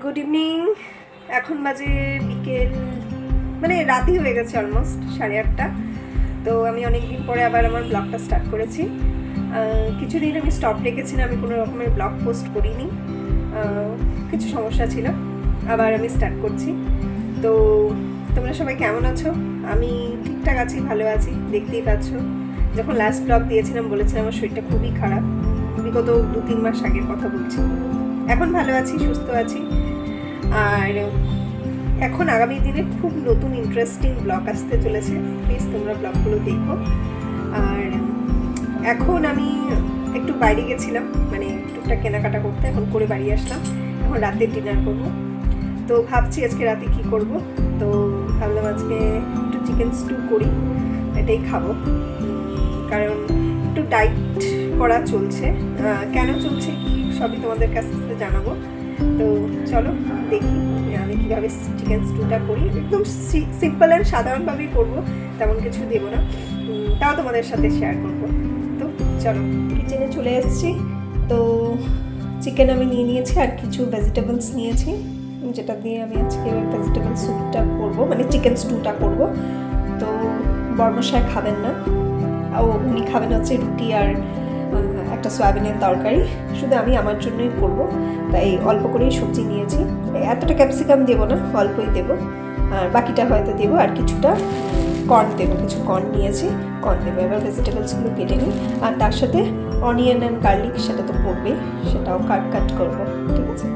Good evening. এখন বাজে বিকেল, মানে রাতই হয়ে গেছে অলমোস্ট 8:30। তো আমি অনেক দিন পরে আবার আমার ব্লগটা স্টার্ট করেছি। কিছুদিন আমি স্টপ রেখেছিলাম, আমি কোনো রকমের ব্লগ পোস্ট করিনি, কিছু সমস্যা ছিল। আবার আমি স্টার্ট করছি। তো তোমরা সবাই কেমন আছো? আমি ঠিকঠাক আছি, ভালো আছি, দেখতেই পাচ্ছ। যখন লাস্ট ব্লগ দিয়েছিলাম বলেছিলাম আমার শরীরটা খুবই খারাপ, বিগত 2-3 মাস আগের কথা বলছি। এখন ভালো আছি, সুস্থ আছি। আর এখন আগামী দিনে খুব নতুন ইন্টারেস্টিং ব্লগ আসতে চলেছে, প্লিজ তোমরা ব্লগগুলো দেখো। আর এখন আমি একটু বাইরে গেছিলাম, মানে টুকটাক কেনাকাটা করতে, এখন করে বাড়ি আসলাম। এখন রাতে ডিনার করব। তো ভাবছি আজকে রাতে কি করব। তো ভাবলাম আজকে একটু চিকেন স্টু করি, এটাই খাবো। কারণ একটু ডাইট করা চলছে, কেন চলছে কি সবই তোমাদের কাছ থেকে জানাবো। তো চলো দেখি আমি কীভাবে চিকেন স্টুটা করি। একদম সিম্পল অ্যান্ড সাধারণভাবেই করবো, তেমন কিছু দেবো না, তাও তোমাদের সাথে শেয়ার করবো। তো চলো কিচেনে চলে এসেছি। তো চিকেন আমি নিয়ে নিয়েছি আর কিছু ভেজিটেবলস নিয়েছি, যেটা দিয়ে আমি আজকে ভেজিটেবল স্যুপটা করবো, মানে চিকেন স্টুটা করবো। তো বর্মশাই খাবেন না, উনি খাবেন হচ্ছে রুটি আর একটা সয়াবিনের তরকারি। শুধু আমি আমার জন্যই করব, তাই অল্প করেই সবজি নিয়েছি। এতটা ক্যাপসিকাম দেবো না, অল্পই দেবো, আর বাকিটা হয়তো দেবো। আর কিছুটা কর্ন দেবো, কিছু কর্ন নিয়েছি, কর্ন দেবো। এবার ভেজিটেবলসগুলো কেটে নিই, আর তার সাথে অনিয়ন অ্যান্ড গার্লিক সেটা তো পড়বে, সেটাও কাট করবো। ঠিক আছে,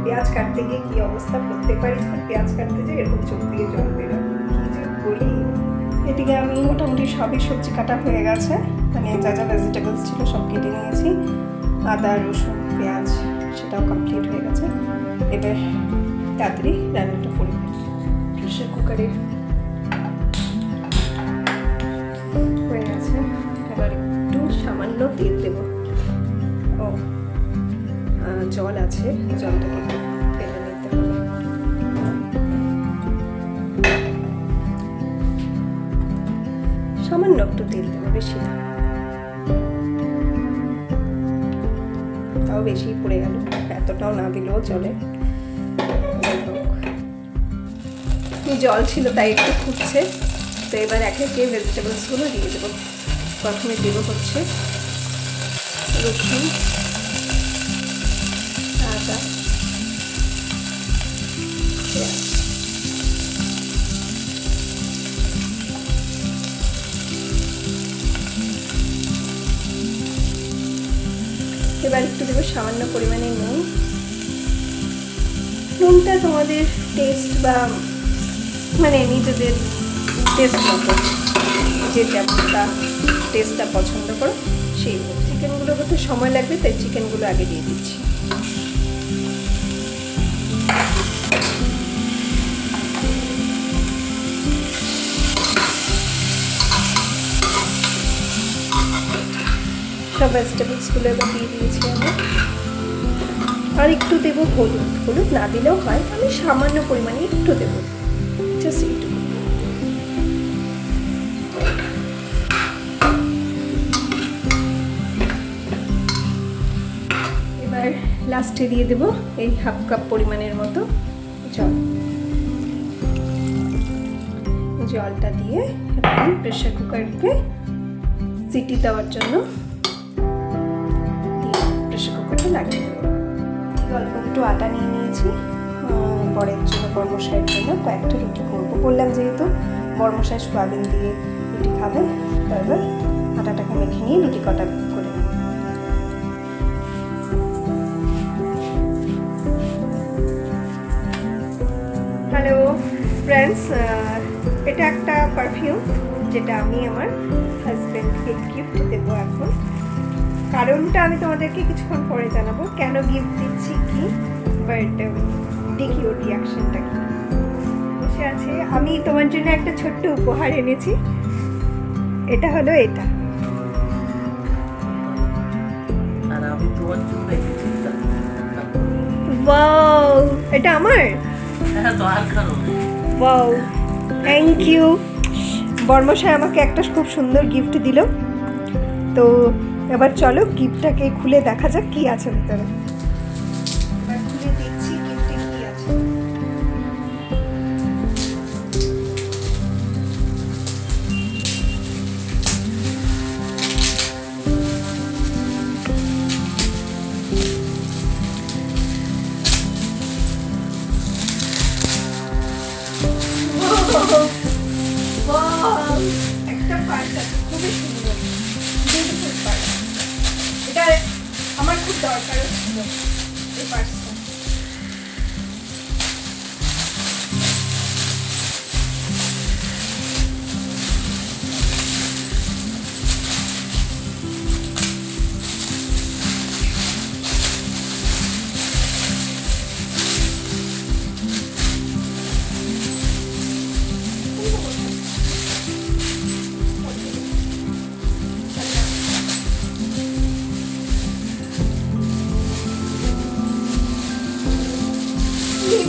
পেঁয়াজ কাটতে গিয়ে কি অবস্থা, প্রত্যেকবারই যখন পেঁয়াজ কাটতে যাই এরকম চোখ দিয়ে জল বেরো, কি যে বলি। এদিকে আমি মোটামুটি সবই সবজি কাটা হয়ে গেছে, মানে যা যা ভেজিটেবলস ছিল সব কেটে নিয়েছি। আদা, রসুন, পেঁয়াজ সেটাও কমপ্লিট হয়ে গেছে। এবার তাড়াতাড়ি রান্নাটা করে প্রেসার কুকারে হয়ে গেছে। এবার একটু সামান্য তেল দেবো। ও জল আছে, জলটাকে একটু ফেলে নিতে হবে। সামান্য একটু তেল দেবো, বেশি না, তাও বেশি পড়ে গেল, এতটাও না দিলেও চলে। জল ছিল তাই একটু ফুটছে। তো এবার একে একে ভেজিটেবলসগুলো দিয়ে দেবো। প্রথমে দেবো হচ্ছে রসুন, আদা, পেঁয়াজ। এবার একটু দেবো সামান্য পরিমাণে নুন। নুনটা তোমাদের টেস্ট বা মানে নিজেদের টেস্ট মতো, যে যেমনটা টেস্টটা পছন্দ করো সেই। চিকেনগুলো করতে সময় লাগবে, তাই চিকেনগুলো আগে দিয়ে দিচ্ছি। সব ভেজিটেবলসগুলো এবার দিয়ে দিয়েছি আমি। আর একটু দেবো হলুদ, হলুদ না দিলেও হয়, আমি সামান্য পরিমাণে একটু দেবো, জাস্ট একটু। এবার লাস্টে দিয়ে দেবো এই হাফ কাপ পরিমাণের মতো জল। জলটা দিয়ে এবার প্রেসার কুকারকে সিটি দেওয়ার জন্য প্রেসার কুকারটা লাগিয়ে দেবো। অল্প একটু আটা নিয়ে নিয়েছি বরের জন্য, বর্মশাইয়ের জন্য কয়েকটা রুটি করবো। বললাম যেহেতু বর্মশাই সোয়াবিন দিয়ে রুটি খাবে, তো এবার আটাটাকে মেখে নিয়ে রুটি কটা করে নেব। হ্যালো ফ্রেন্ডস, এটা একটা পারফিউম যেটা আমি আমার হাজব্যান্ডকে গিফট দেবো এখন। কারণটা আমি তোমাদেরকে কিছুক্ষণ পরে জানাবো, কেন গিফট দিচ্ছি কি, বাট দেখি ওর রিয়াকশনটা কি। বসে আছে, আমি তোমার জন্য একটা ছোট্ট উপহার এনেছি। এটা হলো এটা। আর আমি তোমার জন্য ওয়াও, এটা আমার? হ্যাঁ তো আর কারো ওয়াও, থ্যাংক ইউ। বর্মশাই আমাকে একটা খুব সুন্দর গিফট দিল। তো এবার চলো গিফটটাকে খুলে দেখা যাক কি আছে ভিতরে। এবার খুলে দেখছি গিফটে কি আছে। Wow! একটা পার্স আছে, খুবই সুন্দর, বিউটিফুল পার্স। এটা আমার খুব দরকার ছিল এই পার্সটা।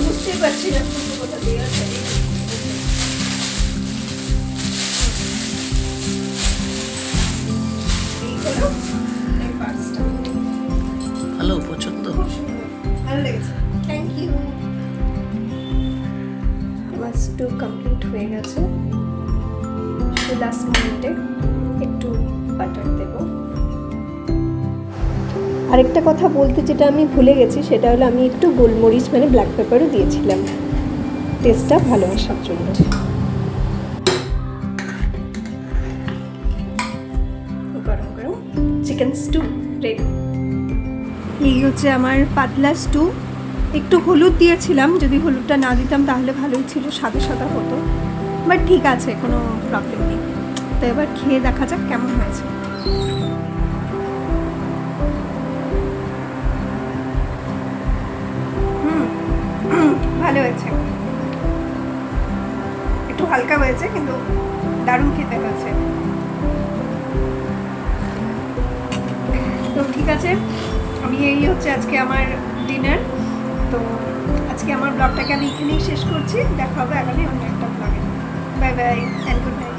বুঝতে পারছি না কোনটা কোথা দিয়ে আছে। এই হলো এই পার্সটা। ভালো পছন্দ। খুব সুন্দর, ভালো লেগেছে, থ্যাংক ইউ। ক্লাস 2 কমপ্লিট হয়ে গেছে। লাস্ট মোমেন্টে একটু বাটার দেবো। আরেকটা কথা বলতে যেটা আমি ভুলে গেছি সেটা হলো আমি একটু গোলমরিচ মানে ব্ল্যাক পেপারও দিয়েছিলাম টেস্টটা ভালো আসার জন্য। গরম গরম চিকেন স্টু রেডি। এই হচ্ছে আমার পাতলা স্টু। একটু হলুদ দিয়েছিলাম, যদি হলুদটা না দিতাম তাহলে ভালোই ছিল, সাদা সাদা হতো, বাট ঠিক আছে, কোনো প্রবলেম নেই। তো এবার খেয়ে দেখা যাক কেমন হয়েছে। ভালো হয়েছে, একটু হালকা হয়েছে কিন্তু দারুণ খেতে হয়েছে। তো ঠিক আছে, আমি এই হচ্ছে আজকে আমার ডিনার। তো আজকে আমার ব্লগটাকে আমি এখানেই শেষ করছি। দেখা হবে আগামী অন্য একটা ব্লগে। Bye bye and good night.